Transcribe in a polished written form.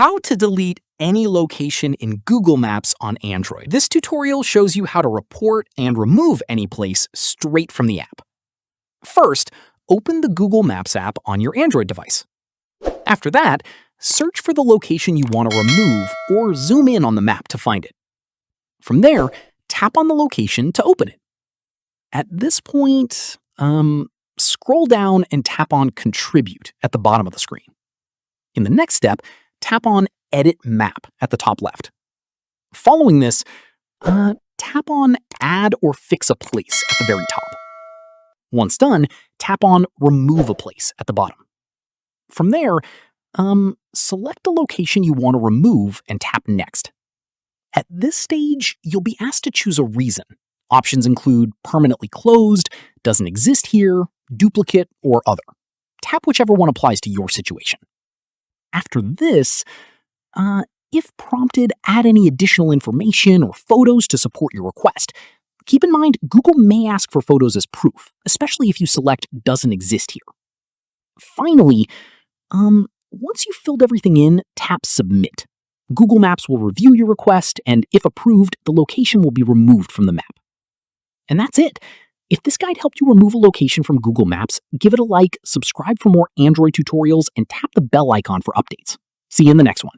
How to delete any location in Google Maps on Android. This tutorial shows you how to report and remove any place straight from the app. First, open the Google Maps app on your Android device. After that, search for the location you want to remove or zoom in on the map to find it. From there, tap on the location to open it. At this point, scroll down and tap on Contribute at the bottom of the screen. In the next step, tap on Edit Map at the top left. Following this, tap on Add or Fix a Place at the very top. Once done, tap on Remove a Place at the bottom. From there, select the location you want to remove and tap Next. At this stage, you'll be asked to choose a reason. Options include permanently closed, doesn't exist here, duplicate, or other. Tap whichever one applies to your situation. After this, if prompted, add any additional information or photos to support your request. Keep in mind, Google may ask for photos as proof, especially if you select doesn't exist here. Finally, once you've filled everything in, tap Submit. Google Maps will review your request, and if approved, the location will be removed from the map. And that's it. If this guide helped you remove a location from Google Maps, give it a like, subscribe for more Android tutorials, and tap the bell icon for updates. See you in the next one.